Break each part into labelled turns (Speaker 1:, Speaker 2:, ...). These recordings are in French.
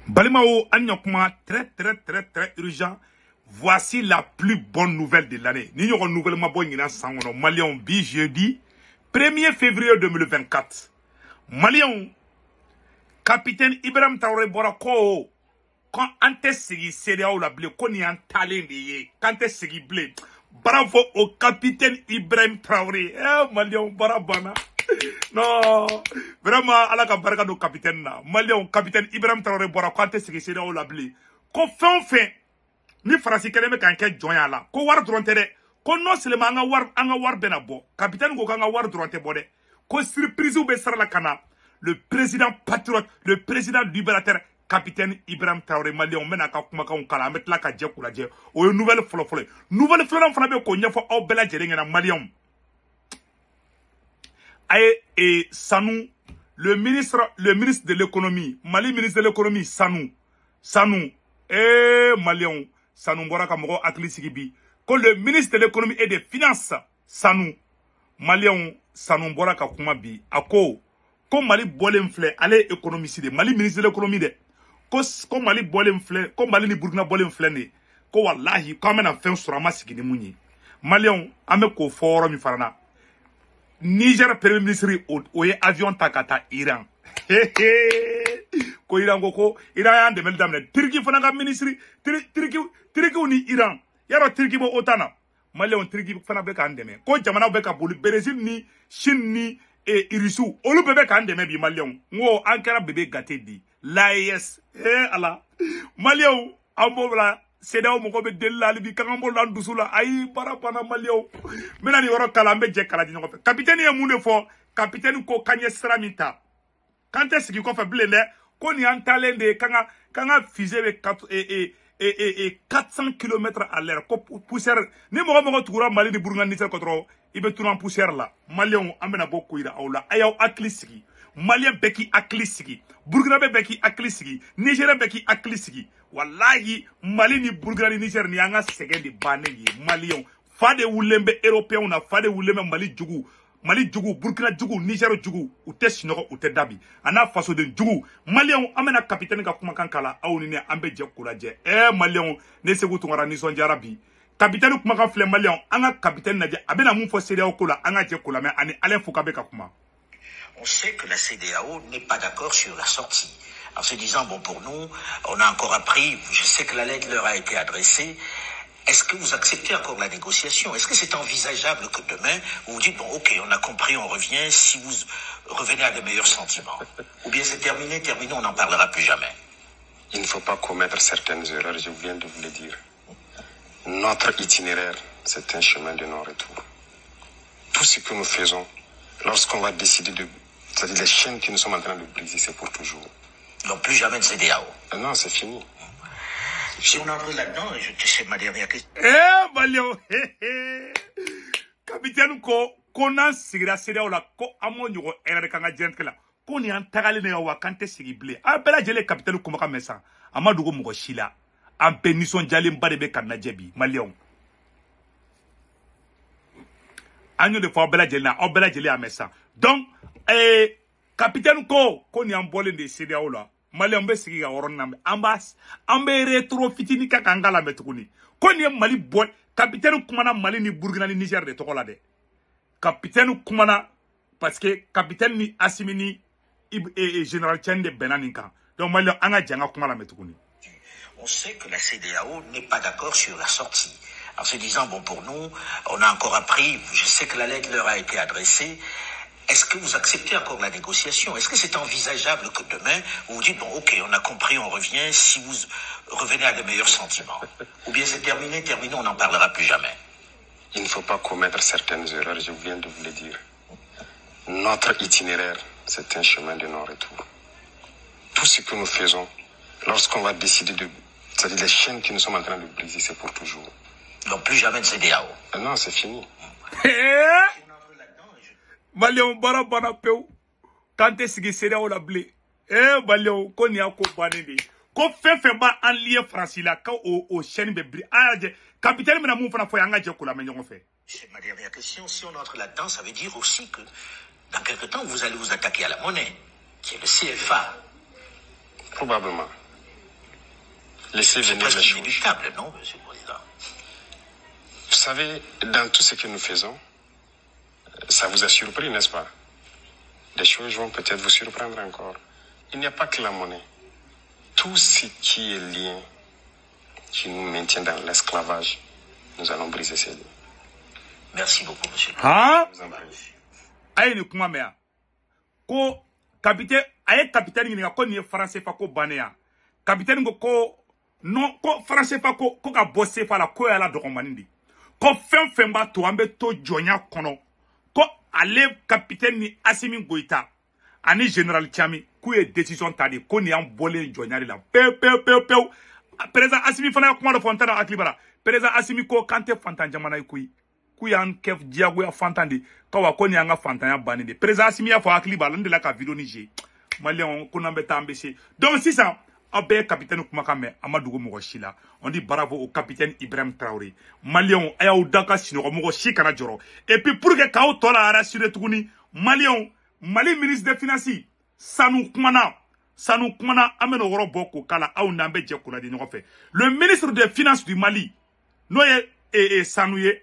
Speaker 1: Balimao, Agnokma, très urgent. Voici la plus bonne nouvelle de l'année. Nous avons une nouvelle Malion bi jeudi 1er février 2024. Malion, capitaine Ibrahim Traoré Borako, quand ante segi CEDEAO la blé, qu'on y a un talent de quand ante segi blé. Bravo au capitaine Ibrahim Traoré. Malion, barabana. Non, vraiment, ala ka baraka do capitaine na. Malion, capitaine Ibrahim Traoré Borako, ante segi CEDEAO la blé. Qu'on fait ni farasi kelen be kan ke jonya la ko war dronte de ko non seulement anga war bena bo capitaine ko anga war dronte bo de ko surprise be sar la kana le président patriote le président libérateur capitaine Ibrahim Traoré Malion mena ka kuma ka kala metla ka je kula je o nouvelle folo fana be ko nyafo aw bela jere ngena Malion ay et Sanou le ministre de l'économie Mali ministre de l'économie Sanou Malion Sanou Mbora Kamoro Akli Sigibi. Que le ministre de l'économie et des finances, Sanou, Malion, Sanou Mbora Kakumabi, Ako, comme Mali Bolemfle, allez économie Mali ministre de l'économie de, comme Mali Bolemfle, comme Mali Burkina Bolemfle ne, ko wallahi, comme un fin sur ma sigini mouni. Malion, ame ko forum mi farana. Niger premier ministre oye avion takata Iran. Ko Iran ko Iran de meldamne Turki fana ka ministre Turki ni Iran yaro Turki bo otana Malion Turki fana be ka ndeme ko jamana be ka boli Brésil ni Chine ni Irisu olu be ka ndeme bi Malion ngo ankara bebe gate di l'AES ala Malion ambola CEDEAO mo ko be delali bi kan ambola ndusula ay barapana Malion mena ni woro kala be je kala di ngo capitaine ye munde fo capitaine ko kanye stramita quand est-ce qu'il fait blé qu'on y entale de kanga fusée avec 400 km à l'heure poussière ni mo tukura Mali de Burkina Niger kotro ibe tunan poussière la Malion amena bokko ira awla ayaw aklisigi Malien beki aklisigi Burkina beki aklisigi Niger beki aklisigi wallahi Mali ni Burkina ni Niger ni anga segendi baneyi Malion fade wulembe européen na fade wulembe Mali jugu, Burkina jugu, Niger jugu, ou te sinoko, ou te dabi. Ana faso de jugu. Malion, amena capitaine ka kumakan kala, aounine ambe je kulaje. Malion, ne se gutungara nison jarabi. Capitaine kumakan fle Malion, anga capitaine nadje, abena moufo CEDEAO kola, anga je kola, mais ane Alain Foucabe ka kuma.
Speaker 2: On sait que la CEDEAO n'est pas d'accord sur la sortie. En se disant, bon, pour nous, on a encore appris, je sais que la lettre leur a été adressée. Est-ce que vous acceptez encore la négociation? Est-ce que c'est envisageable que demain, vous vous dites, bon, ok, on a compris, on revient, si vous revenez à de meilleurs sentiments? Ou bien c'est terminé, on n'en parlera plus jamais?
Speaker 3: Il ne faut pas commettre certaines erreurs, je viens de vous le dire. Notre itinéraire, c'est un chemin de non-retour. Tout ce que nous faisons, lorsqu'on va décider de... C'est-à-dire les chaînes que nous sommes en train de briser, c'est pour toujours.
Speaker 2: Donc plus jamais de CEDEAO?
Speaker 3: Non, c'est fini.
Speaker 2: Si on entre là-dedans, c'est ma dernière question.
Speaker 1: Malion, capitaine ko nan sigira CEDEAO la ko amo nyugo erreur kanga jentkela ko ni antagale ne wa kante sigi blé a bela jele capitaine ko maka mesa amadu go mugo shila am penison jalim bade be kanna jebi Malion anyo de fo bela jele na o bela jele amesa donc capitaine ko ni ambole de CEDEAO la Malion be sigi ga woron nambe ambe retro fitini ka kangala metukuni ko ni Mali boy capitaine kumana Mali ni Burkina ni Niger de tokola de capitaine kumana parce que capitaine ni Assimini et général Tchende Benaninka donc Mali anga janga kumala metukuni.
Speaker 2: On sait que la CEDEAO n'est pas d'accord sur la sortie. En se disant, bon, pour nous, on a encore appris, je sais que la lettre leur a été adressée. Est-ce que vous acceptez encore la négociation? Est-ce que c'est envisageable que demain, vous vous dites, bon, ok, on a compris, on revient, si vous revenez à de meilleurs sentiments? Ou bien c'est terminé, on n'en parlera plus jamais?
Speaker 3: Il ne faut pas commettre certaines erreurs, je viens de vous le dire. Notre itinéraire, c'est un chemin de non-retour. Tout ce que nous faisons, lorsqu'on va décider de... C'est-à-dire les chaînes que nous sommes en train de briser, c'est pour toujours.
Speaker 2: Donc plus jamais de CEDEAO?
Speaker 3: Non, c'est fini.
Speaker 1: Malion barabana peu kante sigi CEDEAO la blé Malion ko ni ako banende ko fefe ba en lien France la ka o chaîne be bri capitaine mena mun fana fo yanga je kula menyo fe.
Speaker 2: C'est ma dernière question. Si on entre là-dedans, ça veut dire aussi que dans quelque temps vous allez vous attaquer à la monnaie qui est le CFA.
Speaker 3: Probablement. laisser
Speaker 2: C'est
Speaker 3: venir les
Speaker 2: presque
Speaker 3: choses.
Speaker 2: inéluctable, non, Monsieur le Président?
Speaker 3: Vous savez, dans tout ce que nous faisons, ça vous a surpris, n'est-ce pas? Les choses vont peut-être vous surprendre encore. Il n'y a pas que la monnaie. Tout ce qui est lien, qui nous maintient dans l'esclavage, nous allons briser ces liens.
Speaker 2: Merci beaucoup, Monsieur le
Speaker 1: Hein?
Speaker 3: Je vous en prie.
Speaker 1: Aye ni kuma mea. Ko capitaine, aye capitaine ni ko ni français fa ko banea. Capitaine ko non ko français fa ko ka bosser fa la ko ya la dogomanindi. Ko fen ba to ambe to jonya kono. Ko ale capitaine ni Assimi Goïta ani général Tchami ku ye décision tadi ko ni an bolé jonya la. Peu. Président Assimi fana kuma do fontana aklibara. Président Assimi ko kante fantan jamana kuyi. Kuyan kef diago ya fantandi kawa ko ni anga fantanya bani de président Assimi ya fo akli balande la ka vidéo ni je malien ko nambe tambesi donc si ça abe capitaine kuma kame amadugo mo shila on dit bravo au capitaine Ibrahim Traoré malien aya udaka sino mo shikana joro et puis pour que kaw tola rassurer tuguni malien Mali ministre des finances sanu kumana ameno woro boko kala au nambe je kuna di ñofe le ministre des finances du Mali noye sanu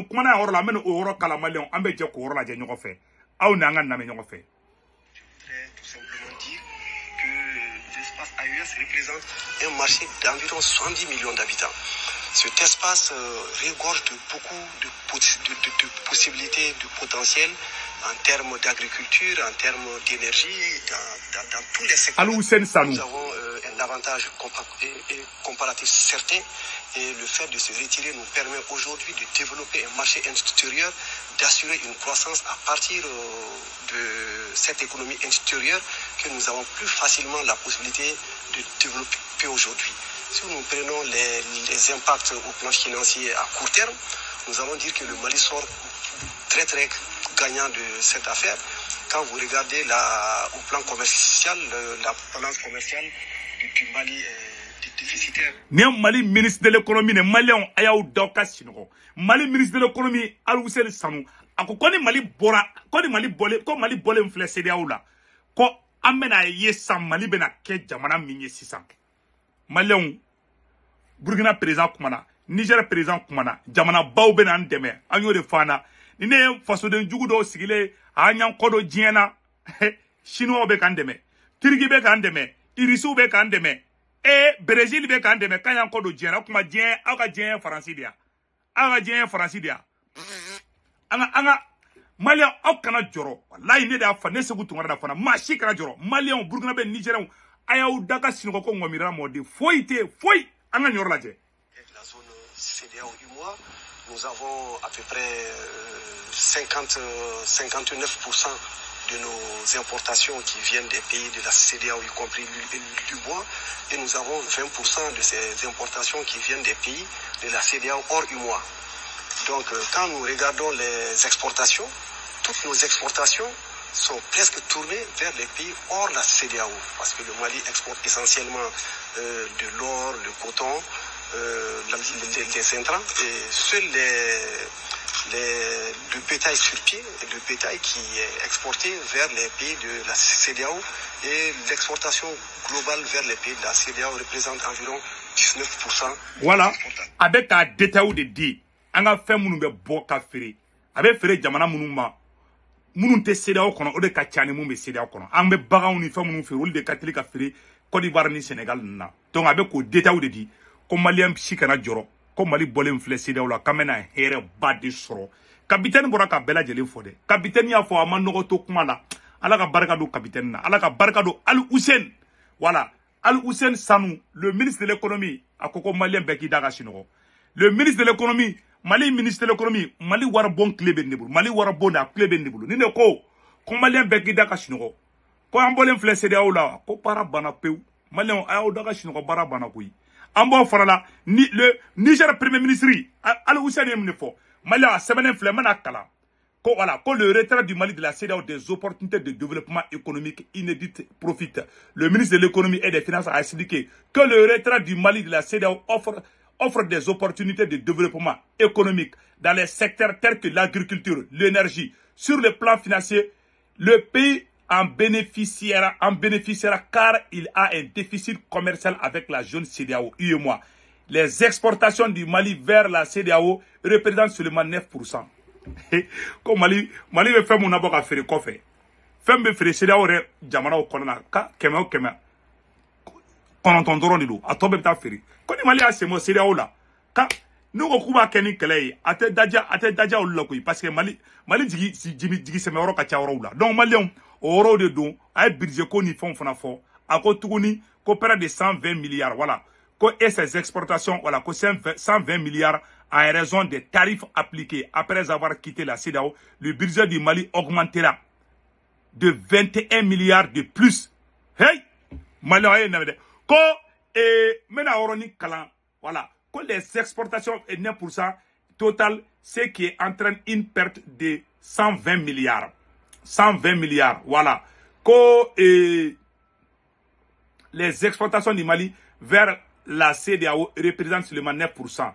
Speaker 1: kumana horo la meno oro kala malion ambe je ko horo la je ñoko fe aw na nga name ñoko fe.
Speaker 4: Je voudrais tout simplement dire que l'espace AES représente un marché d'environ 70 millions d'habitants. Cet espace regorge de beaucoup de possibilités, de potentiel en termes d'agriculture, en termes d'énergie, dans tous les secteurs. Nous avons un avantage comparatif certain et le fait de se retirer nous permet aujourd'hui de développer un marché intérieur, d'assurer une croissance à partir de cette économie intérieure que nous avons plus facilement la possibilité de développer aujourd'hui. Si nous prenons les impacts au plan financier à court terme, nous allons dire que le Mali sort très gagnant de cette affaire. Quand vous regardez au plan commercial, la balance commerciale du Mali est déficitaire.
Speaker 1: Mali ministre de l'économie, Malien Ayaou Doka Sino. Mali ministre de l'économie, Aloussel Sanou. Ako koni Mali bora, koni Mali bole mfle CEDEAO. Ko amena yesa Mali bena ke jamana minye 600. Malien Burkina président kumana, Niger président kumana, jamana baw bena ndeme, anyo de fana. Nine faso den jugu do sigile anyan kodo jiena chinois be kandeme tirgi be kandeme irisu be kandeme Brésil be kandeme kanyan kodo jiena kuma jien aka jien français dia anga Malien akana joro wallahi ne da fa ne segu tungara da fana mashi kana joro Malien Burkina be Nigerian ayaw daga sino ko ngomira mode foi anga nyor laje
Speaker 4: la zone CEDEAO UMOA. Nous avons à peu près 59% de nos importations qui viennent des pays de la CEDEAO, y compris du bois, et nous avons 20% de ces importations qui viennent des pays de la CEDEAO hors UMOA. Donc, quand nous regardons les exportations, toutes nos exportations sont presque tournées vers les pays hors la CEDEAO, parce que le Mali exporte essentiellement de l'or, le coton, les intrants, et seuls le bétail sur pied, le bétail qui est exporté vers les pays de la CEDEAO, et l'exportation globale vers les pays de la CEDEAO représente environ 19%.
Speaker 1: Voilà, avec un détail de dit, on a fait mon boka fere, avec fere jamana munuma, mununte CEDEAO kono, ode kachane mumbe CEDEAO kono, ambe baga uni fait mon fere, de catholique fere, Côte d'Ivoire ni Sénégal na. Donc avec un détail de dit, comme Malien Psykana Joro, comme Mali Bolem CEDEAO la kamena here badi soro. Capitaine Boraka Bella Jeli Fode. Capitaine ya fo amano to kumala. Ala ka barka do capitaine na. Ala ka barka do Al Hussein. Voilà. Al Hussein Sanou, le ministre de l'économie, à Koko Malien Beki Daga Shinoro. Le ministre de l'économie, Mali ministre de l'économie, Mali Warabon Klebe Nibulu. Mali Warabon na Klebe Nibulu. Nine ko, ko Malien Beki Daga Shinoro. Ko ambolem fle CEDEAO la, ko para bana peu. Malien ayo daga Shinoro bara bana kui. Ambo farala ni le Niger premier ministre Al Hussein Mnefo Mali semaine flemana kala ko voilà ko le retrait du Mali de la CEDEAO des opportunités de développement économique inédites profite. Le ministre de l'économie et des finances a expliqué que le retrait du Mali de la CEDEAO offre des opportunités de développement économique dans les secteurs tels que l'agriculture, l'énergie. Sur le plan financier, le pays en bénéficiera car il a un déficit commercial avec la zone CEDEAO, UEMOA. Les exportations du Mali vers la CEDEAO représentent seulement 9%. Comme Mali veut faire mon abord à faire quoi fait. Femme fait CEDEAO jamana au kolona ka kema kononton doron de do a to be ta feri ko ni Mali a se mo CEDEAO la ka nous ko kuba keni kele ate daja o la ko parce que Mali jigi se me oro ka cha oro la donc Malion oro de don ay budget ko ni fon fona fo ako tuguni ko près de 120 milliards voilà ko et ses exportations voilà ko 120 milliards en raison des tarifs appliqués après avoir quitté la CEDEAO. Le budget du Mali augmentera de 21 milliards de plus. Hey, Mali ko mena oroni kalan voilà que les exportations est 9% total, ce qui entraîne une perte de 120 milliards. 120 milliards, voilà. Que les exportations du Mali vers la CEDEAO représentent seulement 9%.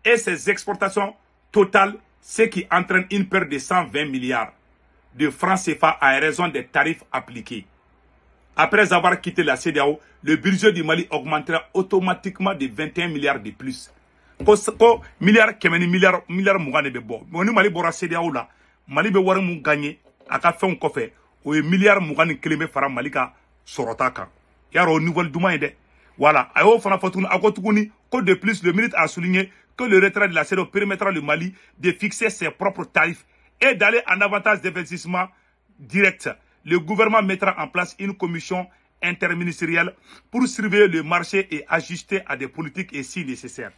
Speaker 1: Et ces exportations totales, ce qui entraîne une perte de 120 milliards de francs CFA à raison des tarifs appliqués. Après avoir quitté la CEDEAO, le budget du Mali augmentera automatiquement de 21 milliards de plus. Milliards kemeni milliards mugane be bo. Moni Mali bora CEDEAO la, Mali be wari mu gagner aka fen ko fe o milliards mugane keleme fara Mali ka sorota kan. Yaro nouvelle duma ide. Voilà, ayo fana fotun akotuguni ko de plus le ministre a souligné que le retrait de la CEDEAO permettra le Mali de fixer ses propres tarifs et d'aller en avantage d'investissement direct. Le gouvernement mettra en place une commission interministérielle pour surveiller le marché et ajuster à des politiques et si nécessaire.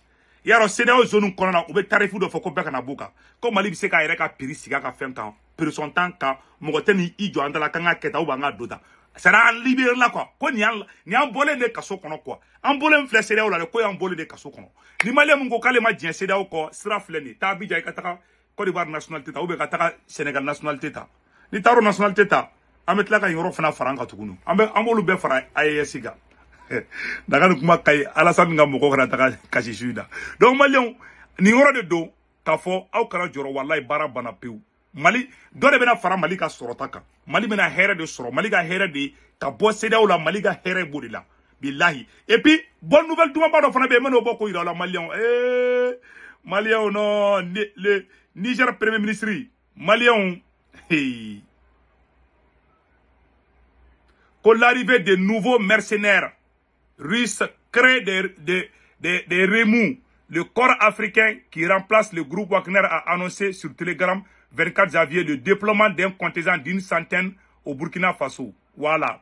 Speaker 1: Yaro CEDEAO zone konana ube tarifu do foko beka na buka ko Mali bi se ka yere ka prix siga ka fen kan person tan kan mogoteni ijo andala kan keta u banga dota sera libérer la quoi ko ni an bolé de kaso kono quoi an bolé mfle CEDEAO la ko an bolé de kaso kono ni Mali mun ko kale ma dien CEDEAO ko sira fleni ta bi jay ka taka Côte d'Ivoire nationalité ta ou be ka taka Sénégal nationalité ta ni taro nationalité ta amet la ka yoro fana faranga tukunu ambe ambolu be fara AES ga daga kuma kay Alassane nga moko kana taka kashi suida donc Malion ni yoro de do ka fo aw kara joro wallahi bara bana pew Mali do de bena fara Mali ka sorota kan Mali bena here de soro Mali ka here de ka bo CEDEAO la Mali ka here bodila billahi et puis bonne nouvelle duma ba do fana be meno boko ira la Malion Malion no le Niger premier ministre Malion hey. Que l'arrivée de nouveaux mercenaires russes crée des remous. Le corps africain qui remplace le groupe Wagner a annoncé sur Telegram 24 janvier le déploiement d'un contingent d'une centaine au Burkina Faso. Voilà.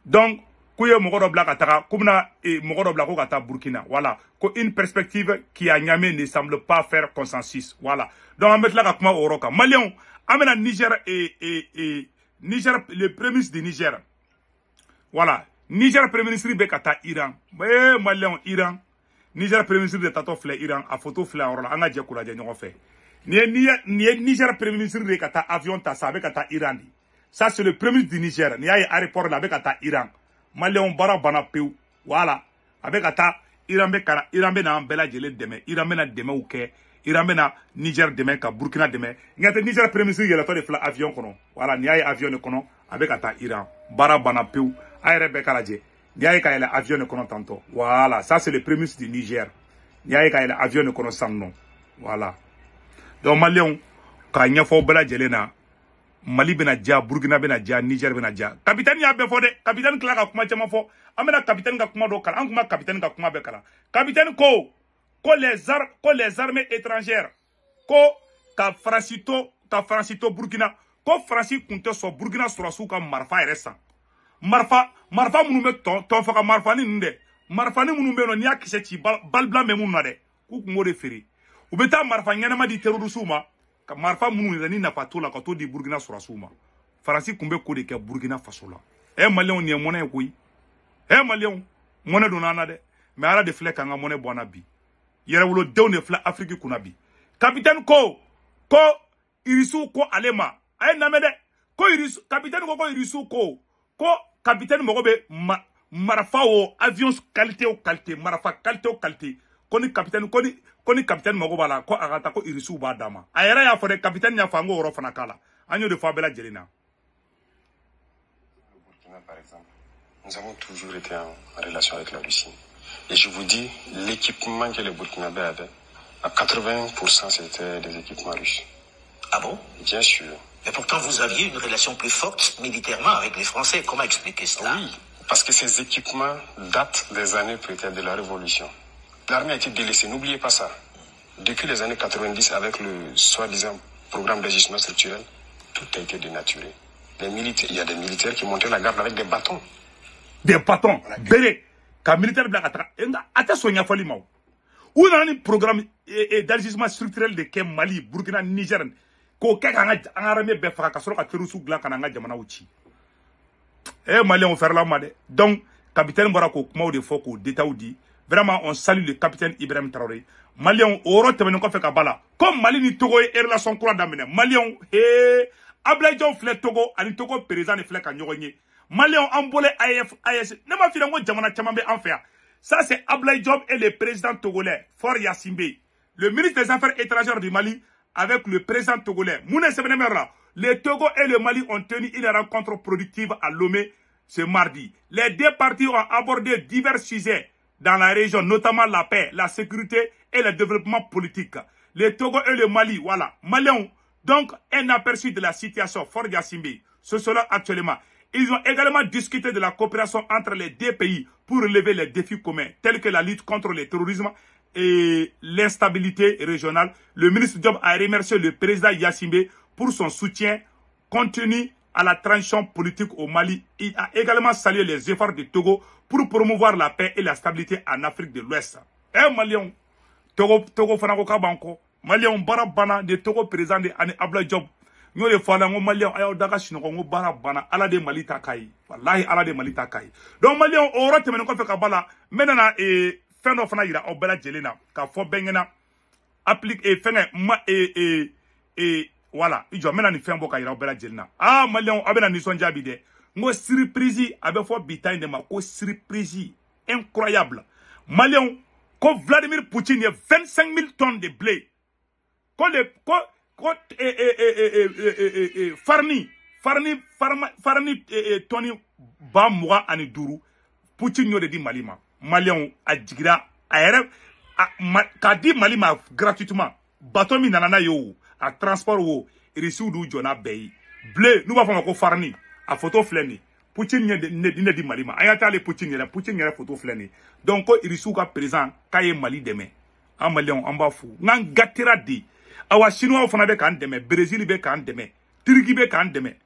Speaker 1: Donc, kuye mogodo bla kataka kumna e mogodo bla ko kata Burkina. Voilà. Ko une perspective qui a Niamey ne semble pas faire consensus. Voilà. Donc on met là kuma oroka. Malion amena Niger et Niger le premier ministre du Niger. Voilà. Niger premier ministre be kata Iran. Malion Iran. Niger premier ministre de tato fle Iran a photo fle orola anga je kula je nyoko fe. Ni Niger premier ministre de kata avion ta sa be kata Iran. Ça c'est le premier ministre du Niger. Ni ay aéroport la be kata Iran. Malion bara bana peu. Voilà. Avec ata Iran be kara Iran be na bela jele deme. Iran be na deme ou ke. Iran be na Niger deme ka Burkina deme. Ngate Niger premier ministre yela to de fla avion kono. Voilà, ni ay avion ne kono avec ata Iran. Bara bana peu. Ayre be kala je. Ni ay ka yela avion ne kono tanto. Voilà, ça c'est le premier ministre du Niger. Ni ay ka yela avion ne kono sanno. Voilà. Donc Malion ka nyafo bela jele na Mali bena dia, Burkina bena dia, Niger bena dia. Capitaine ya be fode, capitaine kla ka kuma chama fo. Amena capitaine ka kuma do kala, an kuma capitaine ka kuma be kala. Capitaine ko les armées étrangères ko ka Francito Burkina, ko Franci kunte so Burkina surasu ka marfa eresa. Marfa munu me ton fa ka marfa ni nde. Marfa ni munu be no nya kise ci bal blanc me munu na de. Ku mo de feri. U beta marfa nyana ma di terrorisme ma. Ka marfa munu ni na pato la ka to di Burkina surasuma Faransi kumbe ko de ke Burkina Faso la Malion ni monnaie koyi Malion monnaie do nana de mais ala de fle ka nga monnaie bona bi yere wulo dew ne fle Afrique kuna bi capitaine ko irisu ko alema ay na me de ko irisu capitaine ko irisu ko capitaine mo be marfa o avion qualité o qualité marfa qualité o qualité koni capitaine mago bala ko agata ko irisu ba dama ayera ya fode capitaine ya fango oro fana kala anyo de fa bela jelina
Speaker 3: Nous avons toujours été en relation avec la Russie. Et je vous dis, l'équipement que les Burkinabés avaient, à 80%, c'était des équipements russes.
Speaker 2: Ah bon?
Speaker 3: Bien sûr.
Speaker 2: Mais pourtant, vous aviez une relation plus forte militairement avec les Français. Comment expliquer cela?
Speaker 3: Oui, parce que ces équipements datent des années peut-être de la Révolution. L'armée a été délaissée, n'oubliez pas ça. Depuis les années 90, avec le soi-disant programme d'ajustement structurel, tout a été dénaturé. Il y a des militaires qui montaient la garde avec des bâtons.
Speaker 1: Des bâtons, béré. Quand militaire blanc a soigné Falima. Où dans un programme d'ajustement structurel de Mali, Burkina, Niger, ko kek an armée be faka kasoro ka terusu glan kana nga jamana uchi Mali on faire la made donc capitaine bora ko kuma de foko d'état di vraiment on salue le capitaine Ibrahim Traoré Malion oro temene ko fe ka bala comme Mali ni Togo e relation croix d'amene Malion Ablaye Diop fle Togo ani Togo président ne fle ka nyogonye Malion ambole AS ne ma filango jamana chamambe en faire ça c'est Ablaye Diop et le président togolais For Yassimbe le ministre des Affaires étrangères du Mali avec le président togolais. Le Togo et le Mali ont tenu une rencontre productive à Lomé ce mardi. Les deux parties ont abordé divers sujets dans la région, notamment la paix, la sécurité et le développement politique. Le Togo et le Mali, voilà. Maliens, donc, un aperçu de la situation Fort Yassimbe, ce sera actuellement. Ils ont également discuté de la coopération entre les deux pays pour relever les défis communs, tels que la lutte contre le terrorisme et l'instabilité régionale. Le ministre Diop a remercié le président Yassimbe pour son soutien continu à la transition politique au Mali. Il a également salué les efforts du Togo pour promouvoir la paix et la stabilité en Afrique de l'Ouest. Malion, Togo Fanako Kabanko, Malion Barabana, de Togo président de Ablaye Diop. Nous les Fanango Malion, Ayo Daga Shinongo Barabana, ala de Malita Kai. Wallahi ala de Malita Kai. Donc Malion, on rate maintenant fait Kabala, maintenant fin of na yira obela jelena ka fo bengena applique et fin voilà ijo mena ni fin boka yira obela jelena Malion abena ni sonja bi de ngo surprise abe fo bitay de ma ko surprise incroyable Malion ko Vladimir Poutine 25 000 tonnes de blé ko le farni toni ba muga ani duru Poutine yo de di Malima Maliens a jigira ka di Mali ma gratuitement bateau mi nanana yo a transport wo reçu du jona bay blé nous va faire ko farni a photo fleni Poutine ne di Mali ma ayata le Poutine yera photo fleni donc ko reçu ka présent kaye Mali demain en Maliens en ba fu ngan gatira di awa chinois fana be kan demain Brésil be kan demain Turquie be kan demain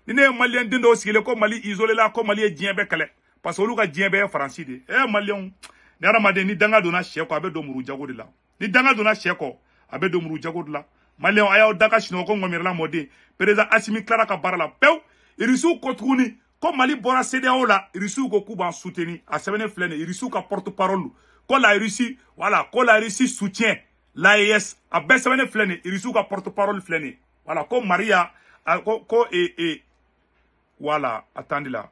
Speaker 1: ni ne Malien dindo sigile ko Mali isolé la ko Mali dien be kale parce que oluka dien be français de Maliens ni aramade ni danga dona cheko abe do muru jago de la ni danga dona cheko abe do muru jago de la Maliens aya daka chino ko ngomirla mode président Assimi Clara ka barala pew irisu ko truni ko Mali bora CEDEAO la irisu ko kuban soutenir a sebene flene irisu ka porte-parole ko la Russie voilà ko la Russie soutient l'AES a be sebene flene irisu ka porte-parole flene voilà ko Maria voilà attendez là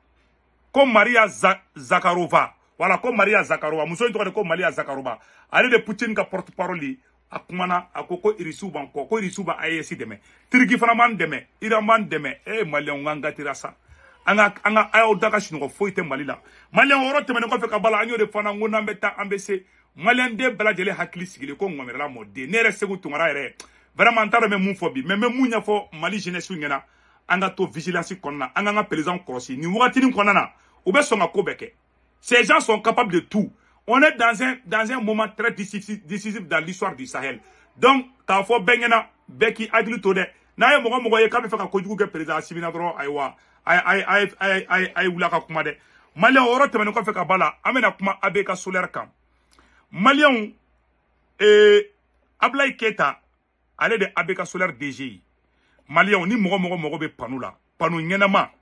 Speaker 1: comme Maria Zakharova. Voilà, comme Maria Zakharova. Mousso intro de comme Maria Zakharova. Allez de Poutine ka porte-parole. Akumana, akoko irisu banko. Ko irisu ba ayesi deme. Tiriki fanaman deme. Iraman deme. Maliens nganga tirasa. Anga ayo daka shinoko foite Malila. Maliens oro temene ko fe kabala anyo de fana ngona mbeta ambese. Maliens de bela jele hakili sigile ko ngomerela mode. Nere segu tungara ere. Vraiment taro me munfobi. Me munya fo Mali jeunesse ngena. Anga to vigilance konna. Anga nga président krosi. Ni wakati ni konna ces gens sont capables de tout. On est dans un moment très décisif dans l'histoire du Sahel. Donc, t'as faut bengena beki agli tode. Na ye mogo ye kabe faka kojugu ke président Simina dro aywa ay wula ka kuma de. Malien oro temene ko feka bala amena kuma abeka solaire kam. Malien Ablaye Keita ale de abeka solaire DG. Malien ni mogo be panula. Panu ngenama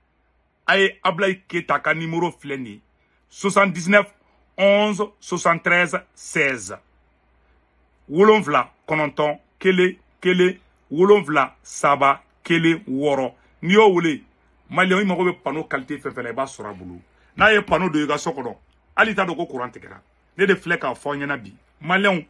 Speaker 1: Aye Ablaye Keita ka numéro fleni 79 11 73 16 wolonvla kononton kele wolonvla saba kele woro ni yo wole Malien yi mago be pano qualité fefele ba sora bulu na ye pano de ga sokono ali ta do ko courant tekera ne de fleka fo nyana bi Malien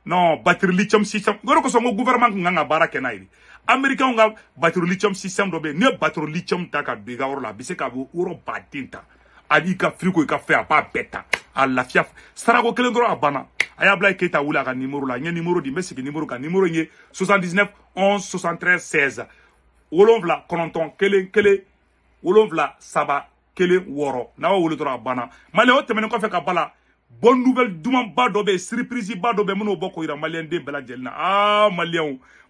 Speaker 1: non batterie lithium system goro ko so ngo gouvernement nganga barake na iri Américain nga batterie lithium system do be ne batterie lithium ta ka biga woro la bise ka bo woro badinta adi ka frigo ka fait a pas beta a lafiya sarago kelen dɔrɔn a banna a y'a bila Keita wuli a ka numéro la n ye numéro di n bɛ segin numéro kan numéro ye 79 11 73 16 wolonwula kɔnɔntɔn kelen kelen wolonwula saba kelen wɔɔrɔ n'a y'o wele dɔrɔn a banna maliyɛn o tɛmɛnen kɔfɛ ka bala bonne nouvelle dumanba dɔ bɛ yen surprise ba dɔ bɛ yen minnu bɔ k'o yira maliyɛn den bɛɛ lajɛlen na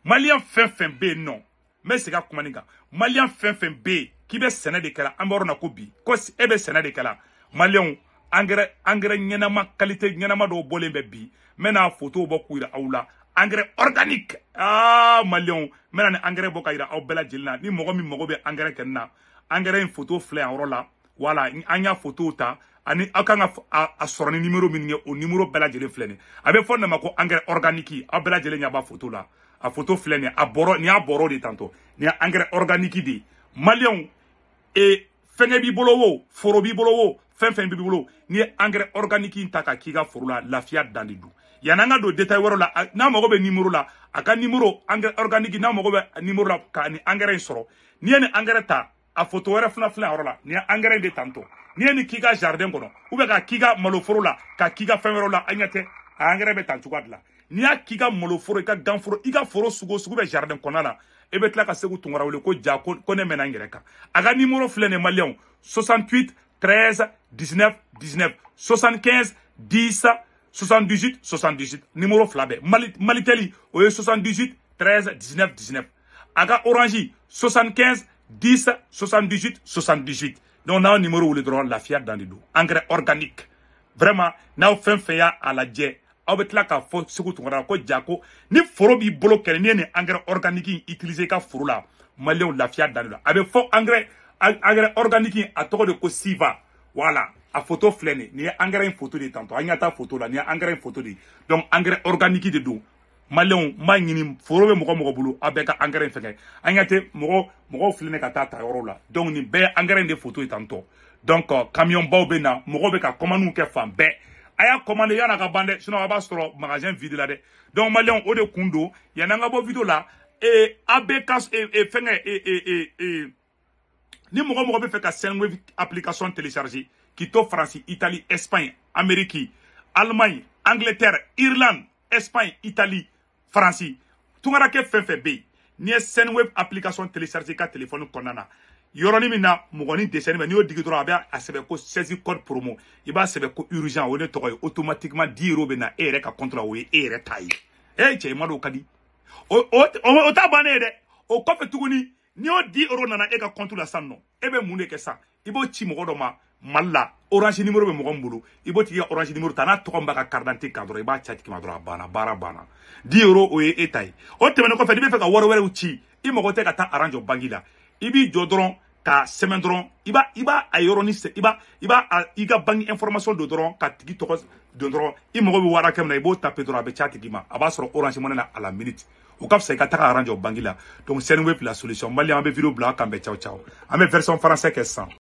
Speaker 1: maliyɛn fɛn fɛn bɛ yen nɔ n bɛ segin a kuma nin kan maliyɛn fɛn fɛn bɛ yen k'i bɛ sɛnɛ de kɛla an bɛ yɔrɔ na ko bi ko e bɛ sɛnɛ de kɛla maliyɛnw engrais ɲɛnama qualité ɲɛnama dɔw bɔlen bɛ bi n bɛ n'a photo bɔ k'u yira aw la engrais organique maliyɛnw n bɛ na ni engrais bɔ ka yira aw bɛɛ lajɛlen na ni mɔgɔ min mago bɛ engrais kɛ nin na engrais in photo filɛ yan yɔrɔ la wala an y'a photo ta ani aw kan ka a sɔrɔ ni numéro min ye o numéro bɛɛ lajɛlen filɛ nin a bɛ fɔ nin ma ko engrais organique aw bɛɛ lajɛlen ɲɛ b'a photo la a photo filɛ nin a bɔrɔ nin y'a bɔrɔ de tantɔ nin ye engrais organique de ye maliyɛnw fɛngɛ b'i bolo o foro b'i bolo o fɛn fɛn b'i bolo n'i ye engrais organique in ta ka k'i ka foro la lafiya dan de don yan'an ka don détail wɛrɛw la n'a mago bɛ numéro la a ka numéro engrais organique n'a mago bɛ numéro la ka ni engrais in sɔrɔ n'i ye nin engrais ta a photo wɛrɛ fana filɛ yɔrɔ la nin ye engrais de tantɔ n'i ye nin k'i ka jardin kɔnɔ ou bien ka k'i ka maloforo la ka k'i ka fɛn wɛrɛw la an ɲɛ tɛ a engrais bɛ tan cogoya de la n'i y'a k'i ka maloforo i ka ganforo i ka foro sugu o sugu bɛ jardin kɔnɔna la e bɛ tila ka Segu Tunkara wele ko ja ko ne mɛnna n yɛrɛ kan a ka numéro filɛ nin maliyɛnw 68 13 19 19 75 10 78 78 numéro fila bɛɛ Malitel o ye 78 13 19 19 a ka Orange 75 10 78 78 donc n'aw numéro wele dɔrɔn lafiya dan de don engrais organique vraiment n'aw fɛn fɛn y'a lajɛ aw bɛ tila k'a fɔ Segu Tunkara ko ja ko ni foro b'i bolo kɛlɛ n'i ye nin engrais organique in utiliser i ka foro la maliyɛnw lafiya dan de don a bɛ fɔ engrais organique in a tɔgɔ de ko Siva voilà a photo filɛ nin ye engrais in photo de ye tantɔ an ɲɛ taa photo la nin ye engrais in photo de ye donc engrais organique de don maliyɛnw n b'a ɲini foro bɛ mɔgɔ mɔgɔ bolo aw bɛɛ ka engrais in fɛngɛ an ɲɛ tɛ mɔgɔw filɛ nin ka taa yɔrɔw la donc nin bɛɛ ye engrais in de photo ye tantɔ donc camion baw bɛ na mɔgɔw bɛ ka commande kɛ fan bɛɛ a y'a commandé yan'a ka ban dɛ sinon a b'a sɔrɔ magasin vide la dɛ donc maliyɛnw o de kun don yan'an ka bɔ vidéo la a bɛ ka fɛngɛ ni mɔgɔ bɛ fɛ ka Senwave application télécharger k'i to Faransi Italie Espagne Amérique Allemagne Angleterre Irlande Espagne Italie Faransi tungarakɛ fɛn fɛn bɛ yen n'i ye Senwave application télécharger i ka téléphone kɔnɔna na yɔrɔnin min na mɔgɔnin dessin bɛ n'i y'o digi dɔrɔn a bɛ a sɛbɛn ko 16 code promo i b'a sɛbɛn ko urgent o ne tɔgɔ ye automatiquement 10 € bɛ na e yɛrɛ ka compte la o ye e yɛrɛ ta ye cɛ i ma dɔn o ka di o t'a bannen ye dɛ o kɔfɛ tuguni n'i y'o 10 € nana e ka compte la sisan nɔ e bɛ mun de kɛ sisan i b'o ci mɔgɔ dɔ ma Mali la orange numéro bɛ mɔgɔ min bolo i b'o tigi ka orange numéro ta n'a tɔgɔ min b'a ka carte d'identité kan dɔrɔn i b'a ci a tigi ma dɔrɔn a banna baara banna 10 € o ye e ta ye o tɛmɛnen kɔfɛ n'i bɛ fɛ ka wari wɛrɛw ci i mago tɛ ka taa aran jɔ banque la i b'i jɔ dɔrɔn ka sɛbɛn dɔrɔn i b'a a yɔrɔnin i ka banque information don dɔrɔn ka tigi tɔgɔ don dɔrɔn i mago bɛ wari hakɛ min na i b'o taper dɔrɔn a bɛ ci a tigi ma a b'a sɔrɔ orange money na à la minute o ka fisa i ka taga aran jɔ banque la donc Senwave la solution maliyɛnw an bɛ vidéo bila aw kan bɛɛ caw caw an bɛ version français kɛ sisan